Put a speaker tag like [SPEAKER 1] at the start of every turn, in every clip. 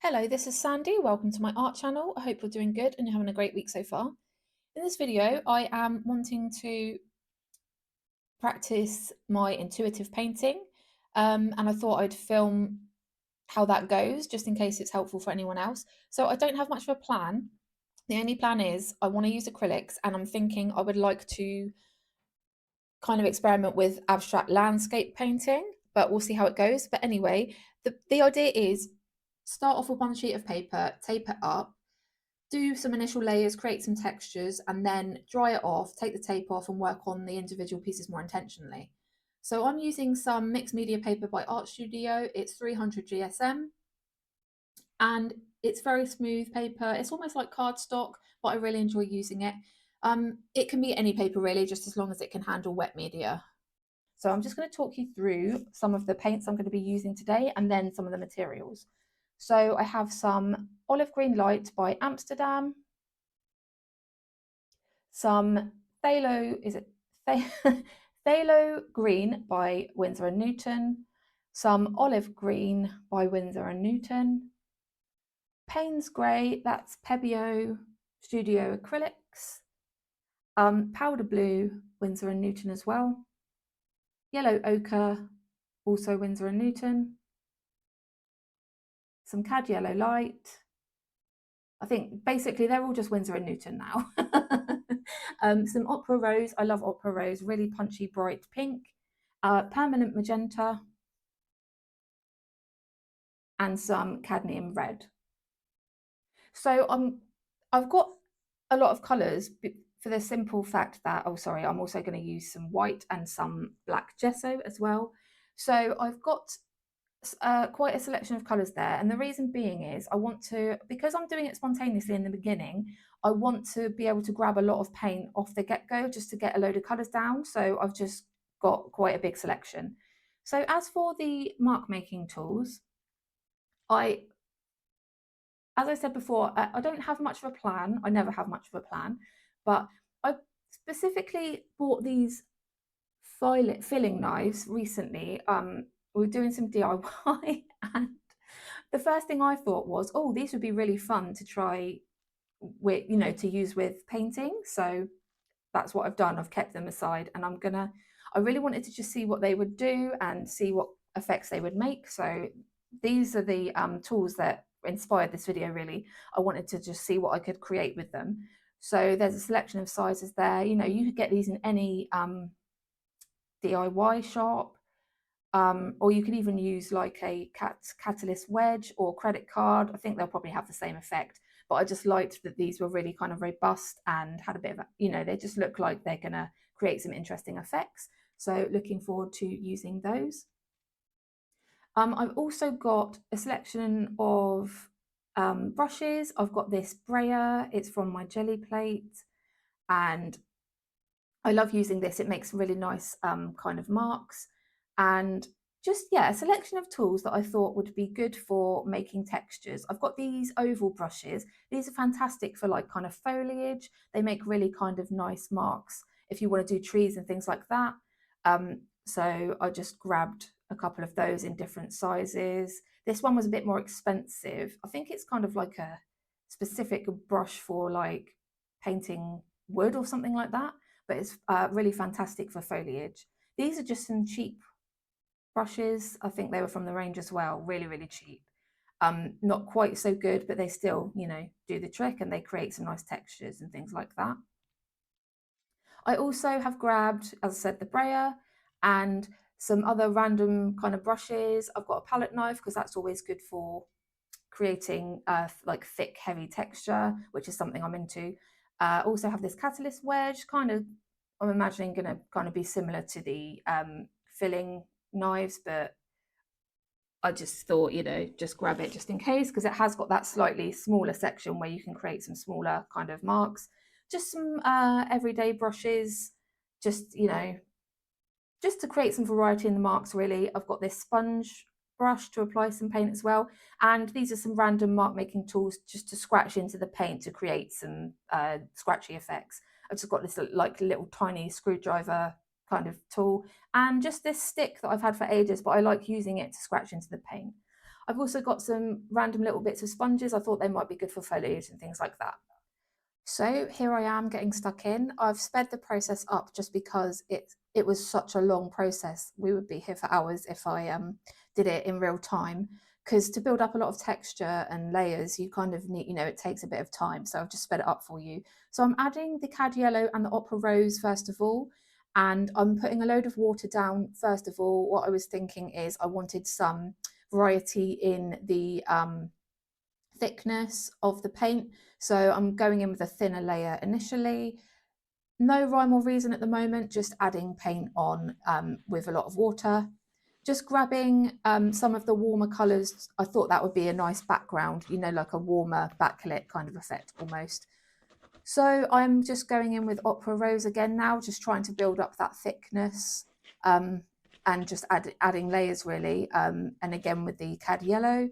[SPEAKER 1] Hello, this is Sandy. Welcome to my art channel. I hope you're doing good and you're having a great week so far. In this video, I am wanting to practice my intuitive painting, and I thought I'd film how that goes just in case it's helpful for anyone else. So I don't have much of a plan. The only plan is I want to use acrylics, and I'm thinking I would like to kind of experiment with abstract landscape painting, but we'll see how it goes. But anyway, the idea is start off with one sheet of paper, tape it up, do some initial layers, create some textures, and then dry it off, take the tape off, and work on the individual pieces more intentionally. So I'm using some mixed media paper by Art Studio. It's 300 GSM, and it's very smooth paper. It's almost like cardstock, but I really enjoy using it. It can be any paper really, just as long as it can handle wet media. So I'm just going to talk you through some of the paints I'm going to be using today and then some of the materials. So I have some olive green light by Amsterdam, some phthalo, is it phthalo green by Winsor & Newton, some olive green by Winsor & Newton, Payne's grey, that's Pebeo Studio Acrylics, powder blue, Winsor & Newton as well, yellow ochre, also Winsor & Newton, some cad yellow light. I think basically they're all just Winsor & Newton now. Some opera rose, I love opera rose, really punchy bright pink, permanent magenta, and some cadmium red. So I've got a lot of colours for the simple fact that, oh sorry, I'm also going to use some white and some black gesso as well. So I've got quite a selection of colours there, and the reason being is I want to, because I'm doing it spontaneously in the beginning, I want to be able to grab a lot of paint off the get-go just to get a load of colours down. So I've just got quite a big selection. So as for the mark making tools, as I said before, I don't have much of a plan. I never have much of a plan, but I specifically bought these filling knives recently. We were doing some DIY, and the first thing I thought was, oh, these would be really fun to try with, to use with painting. So that's what I've done. I've kept them aside, and I really wanted to just see what they would do and see what effects they would make. So these are the tools that inspired this video, really. I wanted to just see what I could create with them. So there's a selection of sizes there. You could get these in any DIY shop, or you could even use like a catalyst wedge or credit card. I think they'll probably have the same effect, but I just liked that these were really kind of robust and had a bit of, they just look like they're going to create some interesting effects. So looking forward to using those. I've also got a selection of brushes. I've got this brayer. It's from my jelly plate, and I love using this. It makes really nice kind of marks, and just, yeah, a selection of tools that I thought would be good for making textures. I've got these oval brushes. These are fantastic for like kind of foliage. They make really kind of nice marks if you want to do trees and things like that. So I just grabbed a couple of those in different sizes. This one was a bit more expensive. I think it's kind of like a specific brush for like painting wood or something like that, but it's really fantastic for foliage. These are just some cheap brushes. I think they were from the range as well, really, really cheap. Not quite so good, but they still, do the trick, and they create some nice textures and things like that. I also have grabbed, as I said, the brayer and some other random kind of brushes. I've got a palette knife because that's always good for creating like thick, heavy texture, which is something I'm into. Also have this catalyst wedge, kind of, I'm imagining going to kind of be similar to the filling knives, but I just thought, just grab it just in case, because it has got that slightly smaller section where you can create some smaller kind of marks. Just some everyday brushes, just, just to create some variety in the marks, really. I've got this sponge brush to apply some paint as well. And these are some random mark making tools just to scratch into the paint to create some scratchy effects. I've just got this like little tiny screwdriver kind of tool, and just this stick that I've had for ages, but I like using it to scratch into the paint. I've also got some random little bits of sponges. I thought they might be good for foliage and things like that. So here I am getting stuck in. I've sped the process up just because it was such a long process. We would be here for hours if I did it in real time. Because to build up a lot of texture and layers, you kind of need, it takes a bit of time. So I've just sped it up for you. So I'm adding the cad yellow and the opera rose first of all, and I'm putting a load of water down first of all. What I was thinking is I wanted some variety in the thickness of the paint. So I'm going in with a thinner layer initially. No rhyme or reason at the moment, just adding paint on with a lot of water. Just grabbing some of the warmer colours. I thought that would be a nice background, like a warmer backlit kind of effect almost. So I'm just going in with opera rose again now, just trying to build up that thickness and just adding layers really. And again with the cad yellow.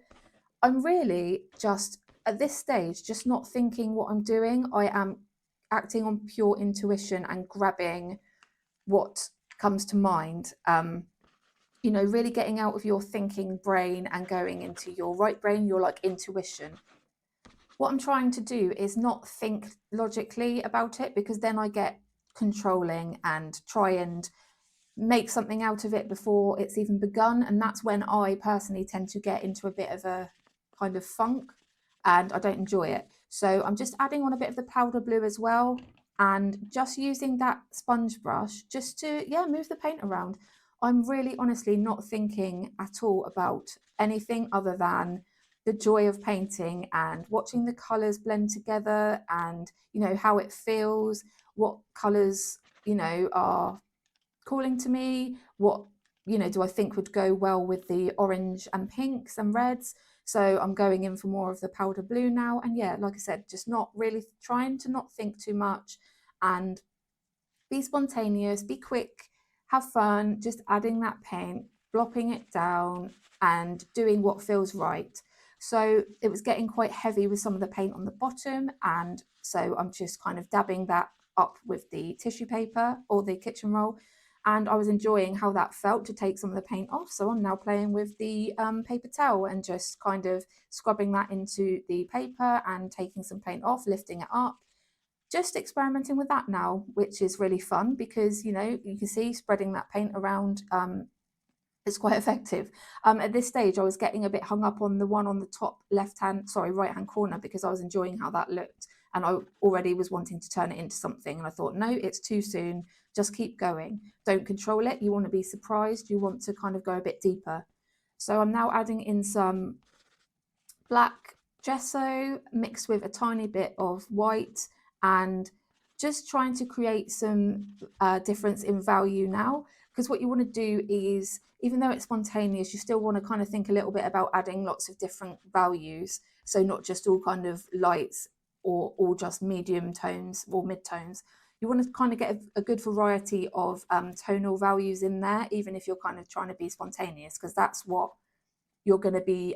[SPEAKER 1] I'm really just at this stage just not thinking what I'm doing. I am acting on pure intuition and grabbing what comes to mind. Really getting out of your thinking brain and going into your right brain, your like intuition. What I'm trying to do is not think logically about it, because then I get controlling and try and make something out of it before it's even begun. And that's when I personally tend to get into a bit of a kind of funk and I don't enjoy it. So I'm just adding on a bit of the powder blue as well, and just using that sponge brush just to, move the paint around. I'm really honestly not thinking at all about anything other than the joy of painting and watching the colors blend together, and how it feels, what colors are calling to me, what do I think would go well with the orange and pinks and reds. So I'm going in for more of the powder blue now, and like I said, just not really trying to not think too much and be spontaneous, be quick, have fun, just adding that paint, blopping it down and doing what feels right. So it was getting quite heavy with some of the paint on the bottom, and so I'm just kind of dabbing that up with the tissue paper or the kitchen roll, and I was enjoying how that felt to take some of the paint off. So I'm now playing with the paper towel and just kind of scrubbing that into the paper and taking some paint off, lifting it up, just experimenting with that now, which is really fun because you can see spreading that paint around is quite effective. At this stage I was getting a bit hung up on the one on the top right hand corner, because I was enjoying how that looked and I already was wanting to turn it into something, and I thought, no, it's too soon, just keep going, don't control it, you want to be surprised, you want to kind of go a bit deeper. So I'm now adding in some black gesso mixed with a tiny bit of white, and just trying to create some difference in value now, because what you want to do is, even though it's spontaneous, you still want to kind of think a little bit about adding lots of different values, so not just all kind of lights or all just medium tones or mid tones. You want to kind of get a good variety of tonal values in there, even if you're kind of trying to be spontaneous, because that's what you're going to be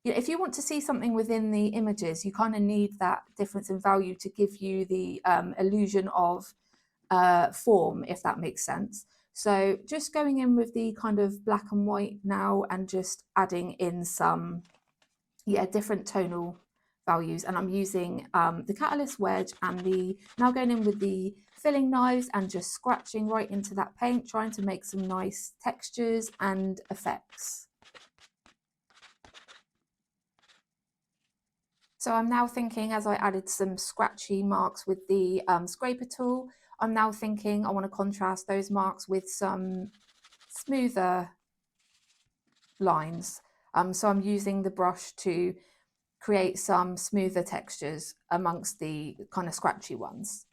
[SPEAKER 1] if you want to see something within the images, you kind of need that difference in value to give you the illusion of form, if that makes sense. So just going in with the kind of black and white now and just adding in some, different tonal values. And I'm using the catalyst wedge and now going in with the filling knives and just scratching right into that paint, trying to make some nice textures and effects. So I'm now thinking, as I added some scratchy marks with the scraper tool, I'm now thinking I want to contrast those marks with some smoother lines. So I'm using the brush to create some smoother textures amongst the kind of scratchy ones.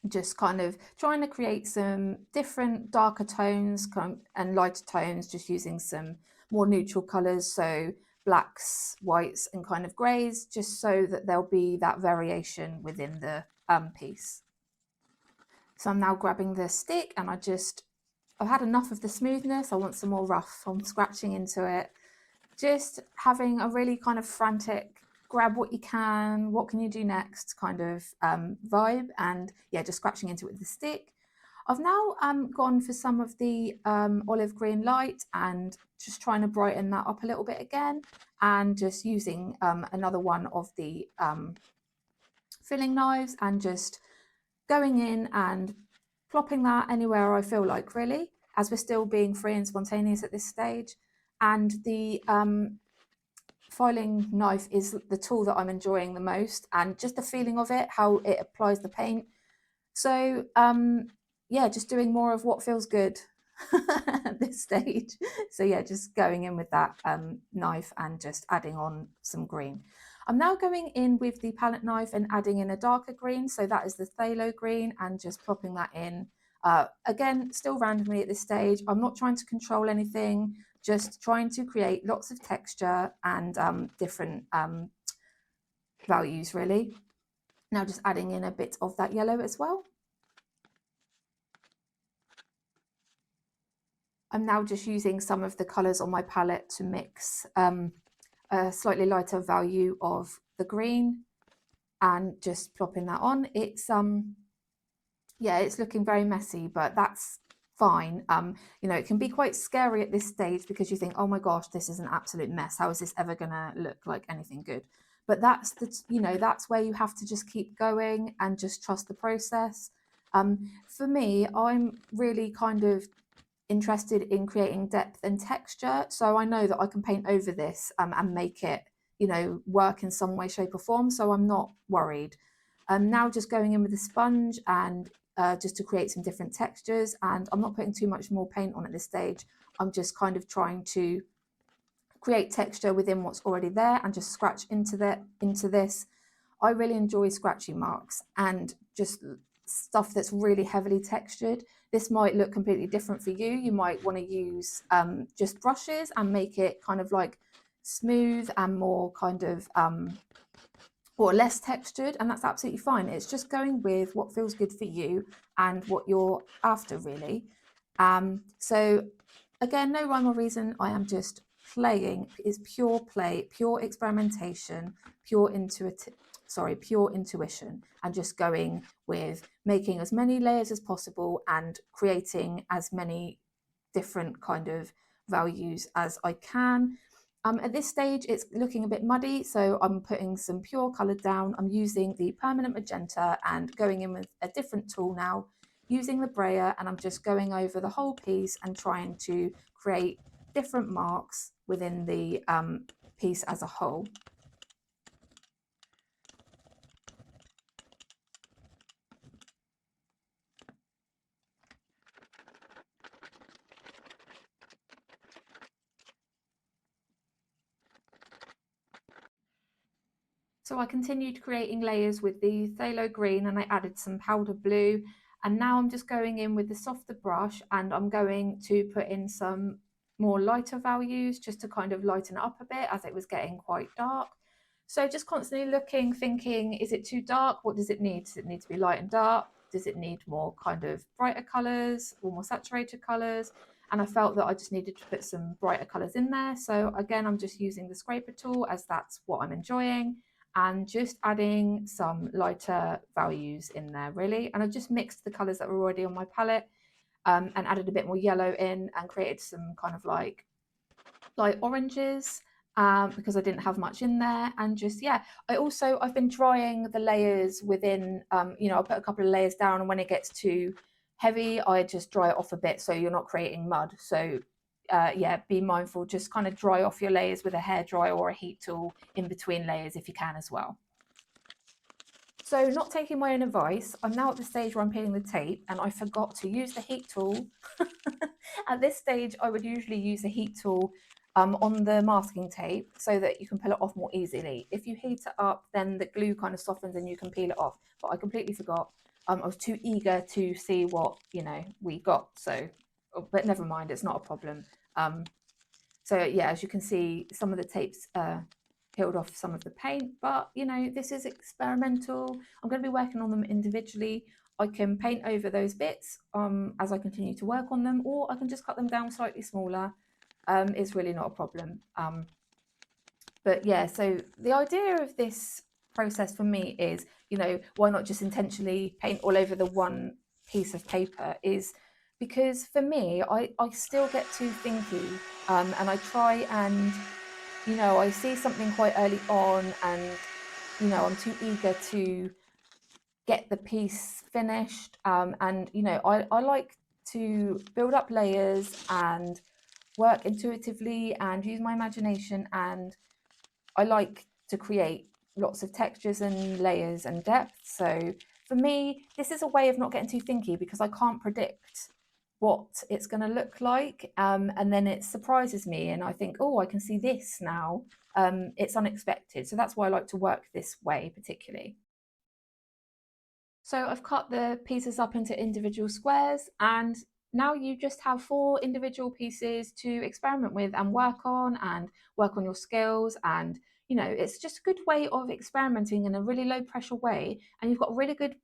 [SPEAKER 1] Just kind of trying to create some different darker tones and lighter tones, just using some more neutral colours. So blacks, whites and kind of greys, just so that there'll be that variation within the piece. So I'm now grabbing the stick and I've had enough of the smoothness, I want some more rough. I'm scratching into it, just having a really kind of frantic, grab what you can, what can you do next kind of vibe, and just scratching into it with the stick. I've now gone for some of the olive green light and just trying to brighten that up a little bit again, and just using another one of the filling knives and just going in and plopping that anywhere I feel like, really, as we're still being free and spontaneous at this stage. And the filing knife is the tool that I'm enjoying the most, and just the feeling of it, how it applies the paint. So yeah, just doing more of what feels good at this stage. So yeah, just going in with that knife and just adding on some green. I'm now going in with the palette knife and adding in a darker green. So that is the phthalo green, and just plopping that in. Again, still randomly at this stage. I'm not trying to control anything, just trying to create lots of texture and different values, really. Now just adding in a bit of that yellow as well. I'm now just using some of the colours on my palette to mix a slightly lighter value of the green and just plopping that on. It's yeah, it's looking very messy, but that's fine. You know, it can be quite scary at this stage because you think, oh my gosh, this is an absolute mess. How is this ever gonna look like anything good? But that's the, you know, that's where you have to just keep going and just trust the process. For me, I'm really kind of interested in creating depth and texture, so I know that I can paint over this and make it, you know, work in some way, shape or form, so I'm not worried. Now just going in with a sponge and just to create some different textures, and I'm not putting too much more paint on at this stage. I'm just kind of trying to create texture within what's already there and just scratch into this. I really enjoy scratchy marks and just stuff that's really heavily textured. This might look completely different for you. You might want to use just brushes and make it kind of like smooth and more kind of or less textured, and that's absolutely fine. It's just going with what feels good for you and what you're after, really. So again, no rhyme or reason. I am just playing. It's pure play, pure experimentation, pure intuition, and just going with making as many layers as possible and creating as many different kind of values as I can. At this stage, it's looking a bit muddy, so I'm putting some pure colour down. I'm using the permanent magenta and going in with a different tool now, using the brayer, and I'm just going over the whole piece and trying to create different marks within the piece as a whole. So I continued creating layers with the phthalo green, and I added some powder blue, and now I'm just going in with the softer brush and I'm going to put in some more lighter values just to kind of lighten it up a bit as it was getting quite dark. So just constantly looking, thinking, is it too dark? What does it need? Does it need to be light and dark? Does it need more kind of brighter colours or more saturated colours? And I felt that I just needed to put some brighter colours in there. So again, I'm just using the scraper tool as that's what I'm enjoying, and just adding some lighter values in there, really. And I just mixed the colours that were already on my palette and added a bit more yellow in and created some kind of like light oranges because I didn't have much in there. And just, yeah, I've been drying the layers within, you know, I'll put a couple of layers down, and when it gets too heavy, I just dry it off a bit so you're not creating mud. So yeah, be mindful, just kind of dry off your layers with a hairdryer or a heat tool in between layers if you can as well. So not taking my own advice, I'm now at the stage where I'm peeling the tape and I forgot to use the heat tool. At this stage, I would usually use a heat tool on the masking tape so that you can peel it off more easily. If you heat it up, then the glue kind of softens and you can peel it off. But I completely forgot. I was too eager to see what, you know, we got. So, but never mind, it's not a problem. So yeah, as you can see, some of the tapes peeled off some of the paint, but you know, this is experimental. I'm going to be working on them individually. I can paint over those bits as I continue to work on them, or I can just cut them down slightly smaller. It's really not a problem. But yeah, so the idea of this process for me is, you know, why not just intentionally paint all over the one piece of paper is because for me, I still get too thinky, and I try and, I see something quite early on, and, I'm too eager to get the piece finished. And, I like to build up layers and work intuitively and use my imagination, and I like to create lots of textures and layers and depth. So for me, this is a way of not getting too thinky because I can't predict what it's going to look like. And then it surprises me and I think, oh, I can see this now. It's unexpected. So that's why I like to work this way particularly. So I've cut the pieces up into individual squares, and now you just have 4 individual pieces to experiment with and work on your skills. And, it's just a good way of experimenting in a really low pressure way. And you've got a really good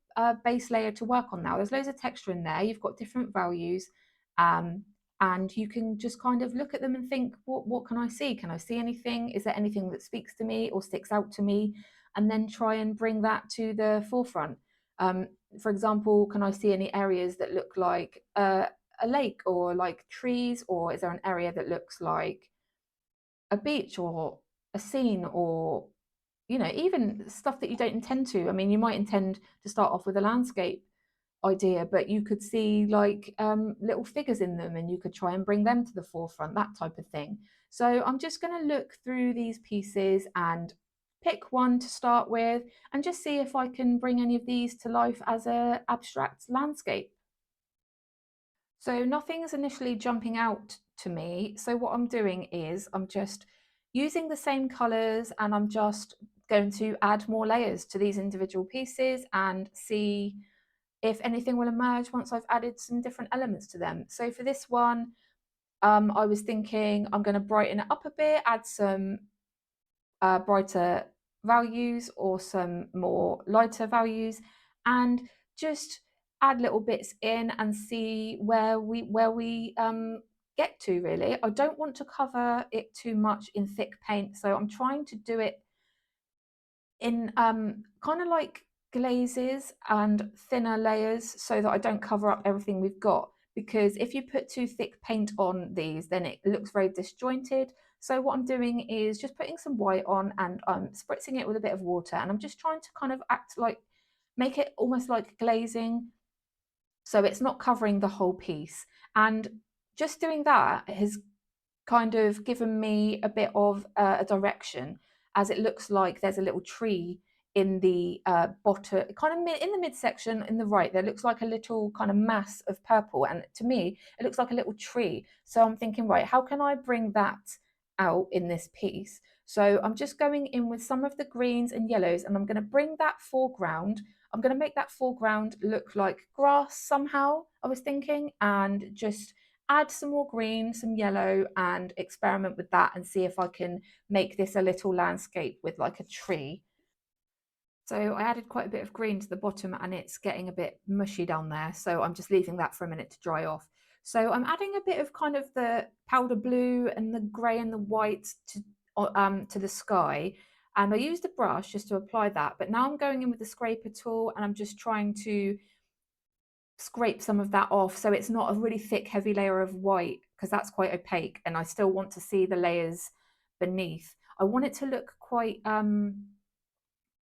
[SPEAKER 1] base layer to work on now. There's loads of texture in there. You've got different values. Um, and you can just kind of look at them and think, what can I see? Can I see anything? Is there anything that speaks to me or sticks out to me? And then try and bring that to the forefront. Um, for example, can I see any areas that look like a lake or like trees, or is there an area that looks like a beach or a scene, or even stuff that you don't intend to? I mean, you might intend to start off with a landscape idea, but you could see like little figures in them, and you could try and bring them to the forefront, that type of thing. So I'm just going to look through these pieces and pick one to start with and just see if I can bring any of these to life as a abstract landscape. So nothing's initially jumping out to me. So what I'm doing is I'm just using the same colors, and I'm just going to add more layers to these individual pieces and see if anything will emerge once I've added some different elements to them. So for this one, I was thinking I'm going to brighten it up a bit, add some brighter values or some more lighter values, and just add little bits in and see where we get to. Really, I don't want to cover it too much in thick paint, so I'm trying to do it in kind of like glazes and thinner layers so that I don't cover up everything we've got. Because if you put too thick paint on these, then it looks very disjointed. So what I'm doing is just putting some white on, and I'm spritzing it with a bit of water, and I'm just trying to kind of act like, make it almost like glazing, so it's not covering the whole piece. And just doing that has kind of given me a bit of a direction, as it looks like there's a little tree in the bottom, kind of in the midsection in the right. There looks like a little kind of mass of purple, and to me it looks like a little tree. So I'm thinking, right, how can I bring that out in this piece? So I'm just going in with some of the greens and yellows, and I'm going to bring that foreground. I'm going to make that foreground look like grass somehow, I was thinking, and just add some more green, some yellow, and experiment with that and see if I can make this a little landscape with like a tree. So I added quite a bit of green to the bottom, and it's getting a bit mushy down there. So I'm just leaving that for a minute to dry off. So I'm adding a bit of kind of the powder blue and the grey and the white to the sky. And I used a brush just to apply that. But now I'm going in with the scraper tool, and I'm just trying to scrape some of that off so it's not a really thick heavy layer of white, because that's quite opaque and I still want to see the layers beneath. I want it to look quite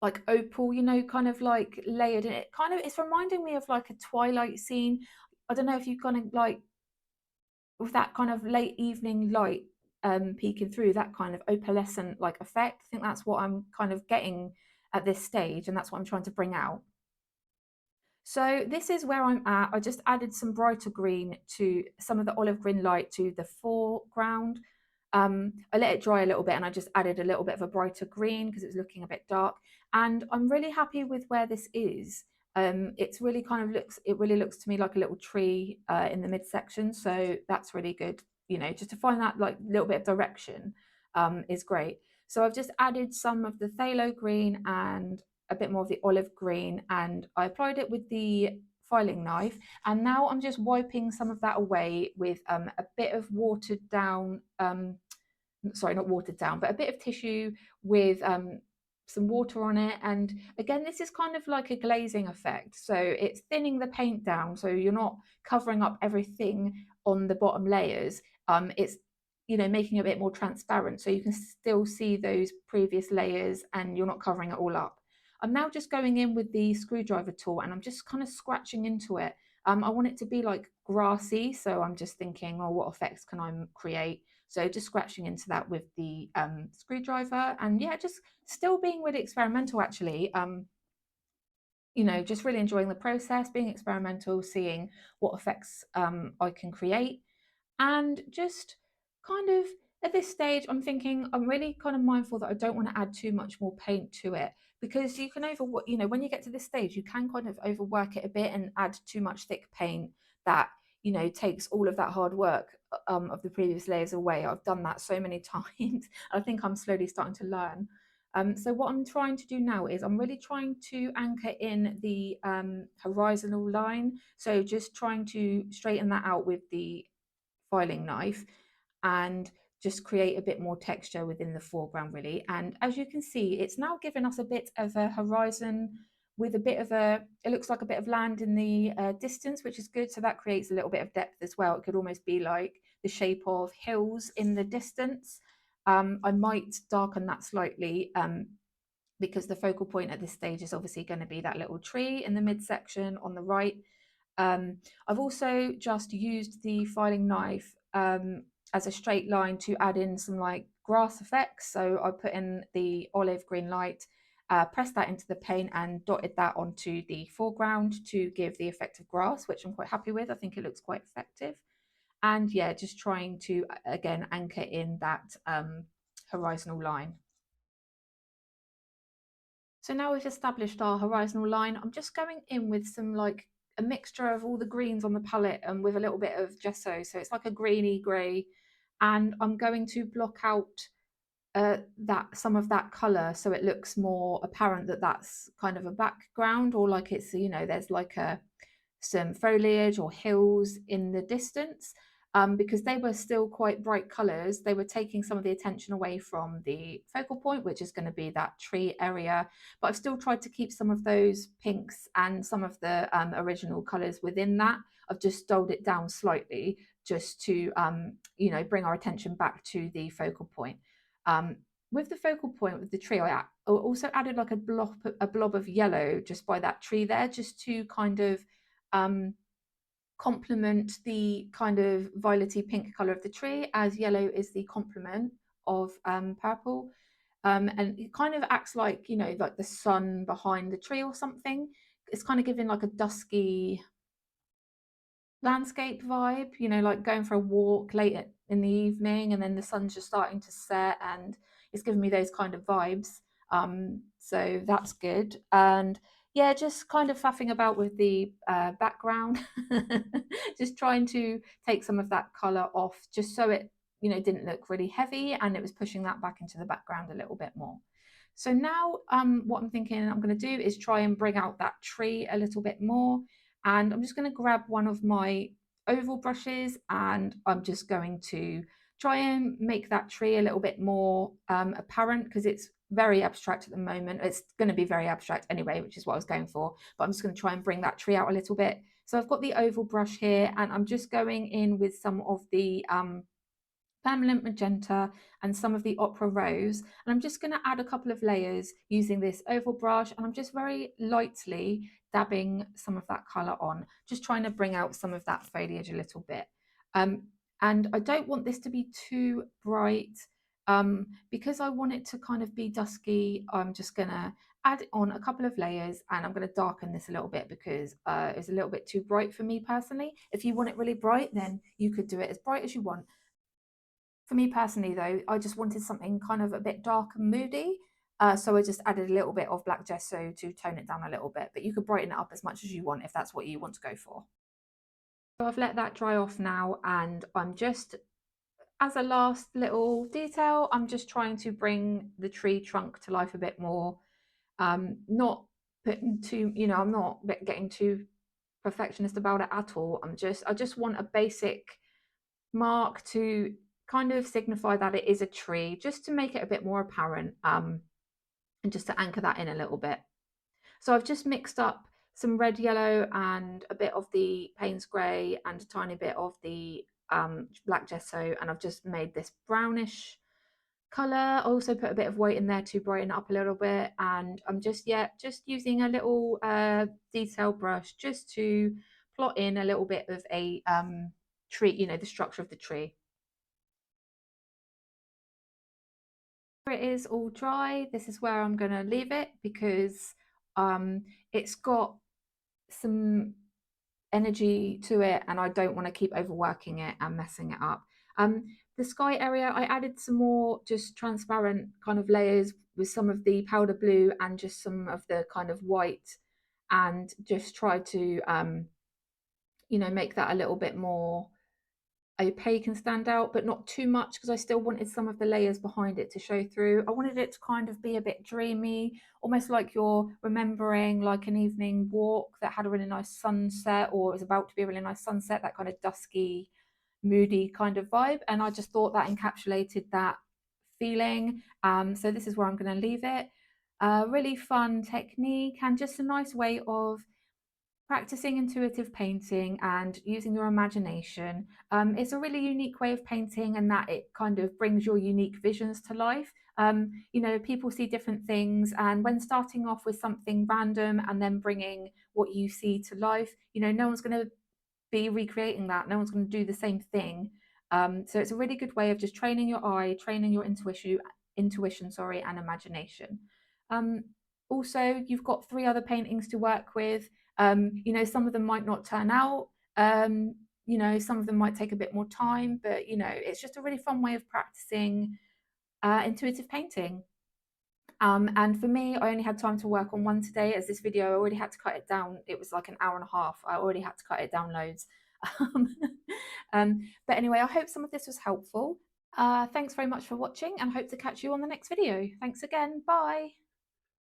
[SPEAKER 1] like opal, kind of like layered, and it kind of, it's reminding me of like a twilight scene. I don't know if you kind of like, with that kind of late evening light peeking through, that kind of opalescent like effect. I think that's what I'm kind of getting at this stage, and that's what I'm trying to bring out. So this is where I'm at. I just added some brighter green to some of the olive green light to the foreground. I let it dry a little bit, and I just added a little bit of a brighter green because it was looking a bit dark. And I'm really happy with where this is. It's really kind of it really looks to me like a little tree in the midsection. So that's really good. Just to find that like little bit of direction is great. So I've just added some of the phthalo green and a bit more of the olive green, and I applied it with the filing knife, and now I'm just wiping some of that away with a bit of watered down, sorry, not watered down, but a bit of tissue with some water on it. And again, this is kind of like a glazing effect. So it's thinning the paint down, so you're not covering up everything on the bottom layers. It's, you know, making it a bit more transparent so you can still see those previous layers and you're not covering it all up. I'm now just going in with the screwdriver tool and I'm just kind of scratching into it. I want it to be like grassy, so I'm just thinking, oh, what effects can I create? So just scratching into that with the screwdriver, and yeah, just still being really experimental actually. You know, just really enjoying the process, being experimental, seeing what effects I can create. And just kind of at this stage, I'm thinking I'm really kind of mindful that I don't want to add too much more paint to it, because you can overwork, you know, when you get to this stage, you can kind of overwork it a bit and add too much thick paint that, you know, takes all of that hard work of the previous layers away. I've done that so many times. I think I'm slowly starting to learn. So what I'm trying to do now is I'm really trying to anchor in the horizontal line. So just trying to straighten that out with the filing knife and just create a bit more texture within the foreground really. And as you can see, it's now given us a bit of a horizon with a bit of a, it looks like a bit of land in the distance, which is good. So that creates a little bit of depth as well. It could almost be like the shape of hills in the distance. I might darken that slightly because the focal point at this stage is obviously going to be that little tree in the midsection on the right. I've also just used the filing knife as a straight line to add in some like grass effects. So I put in the olive green light, pressed that into the paint and dotted that onto the foreground to give the effect of grass, which I'm quite happy with. I think it looks quite effective. And yeah, just trying to again anchor in that horizontal line. So now we've established our horizontal line, I'm just going in with some like a mixture of all the greens on the palette and with a little bit of gesso. So it's like a greeny grey. And I'm going to block out that some of that colour so it looks more apparent that that's kind of a background, or like it's, you know, there's like a some foliage or hills in the distance. Because they were still quite bright colours, they were taking some of the attention away from the focal point, which is going to be that tree area. But I've still tried to keep some of those pinks and some of the original colours within that. I've just dulled it down slightly just to, you know, bring our attention back to the focal point. Um, with the focal point with the tree, I also added like a blob of yellow just by that tree there, just to kind of um, complement the kind of violety pink color of the tree, as yellow is the complement of purple. And it kind of acts like, you know, like the sun behind the tree or something. It's kind of giving like a dusky landscape vibe, you know, like going for a walk late in the evening and then the sun's just starting to set, and it's giving me those kind of vibes. So that's good. And yeah, just kind of faffing about with the background, just trying to take some of that color off just so it, you know, didn't look really heavy and it was pushing that back into the background a little bit more. So now what I'm thinking I'm going to do is try and bring out that tree a little bit more. And I'm just going to grab one of my oval brushes and I'm just going to try and make that tree a little bit more apparent, because it's very abstract at the moment. It's going to be very abstract anyway, which is what I was going for. But I'm just going to try and bring that tree out a little bit. So I've got the oval brush here and I'm just going in with some of the permanent magenta and some of the opera rose, and I'm just going to add a couple of layers using this oval brush, and I'm just very lightly dabbing some of that color on, just trying to bring out some of that foliage a little bit. And I don't want this to be too bright, because I want it to kind of be dusky. I'm just going to add on a couple of layers and I'm going to darken this a little bit because it's a little bit too bright for me personally. If you want it really bright, then you could do it as bright as you want. For me personally, though, I just wanted something kind of a bit dark and moody. So I just added a little bit of black gesso to tone it down a little bit, but you could brighten it up as much as you want if that's what you want to go for. So I've let that dry off now, and I'm just, as a last little detail, I'm just trying to bring the tree trunk to life a bit more. Not putting too, you know, I'm not getting too perfectionist about it at all. I just want a basic mark to kind of signify that it is a tree, just to make it a bit more apparent. and just to anchor that in a little bit. So I've just mixed up some red, yellow, and a bit of the Payne's grey and a tiny bit of the black gesso, and I've just made this brownish colour. I also put a bit of white in there to brighten up a little bit, and I'm just, yeah, just using a little detail brush just to plot in a little bit of a tree, you know, the structure of the tree. It is all dry. This is where I'm going to leave it because it's got some energy to it and I don't want to keep overworking it and messing it up. The sky area, I added some more just transparent kind of layers with some of the powder blue and just some of the kind of white, and just try to you know, make that a little bit more opaque and stand out, but not too much because I still wanted some of the layers behind it to show through. I wanted it to kind of be a bit dreamy, almost like you're remembering like an evening walk that had a really nice sunset, or is about to be a really nice sunset, that kind of dusky, moody kind of vibe. And I just thought that encapsulated that feeling. So this is where I'm going to leave it. Really fun technique and just a nice way of practicing intuitive painting and using your imagination. It's a really unique way of painting, and that it kind of brings your unique visions to life. You know, people see different things, and when starting off with something random and then bringing what you see to life, you know, no one's going to be recreating that. No one's going to do the same thing. So it's a really good way of just training your eye, training your intuition, sorry, and imagination. Um, Also, you've got 3 other paintings to work with. You know, some of them might not turn out. You know, some of them might take a bit more time, but you know, it's just a really fun way of practicing intuitive painting. And for me, I only had time to work on one today, as this video, I already had to cut it down. It was like an hour and a half. I already had to cut it down loads. Um, but anyway, I hope some of this was helpful. Thanks very much for watching, and hope to catch you on the next video. Thanks again. Bye.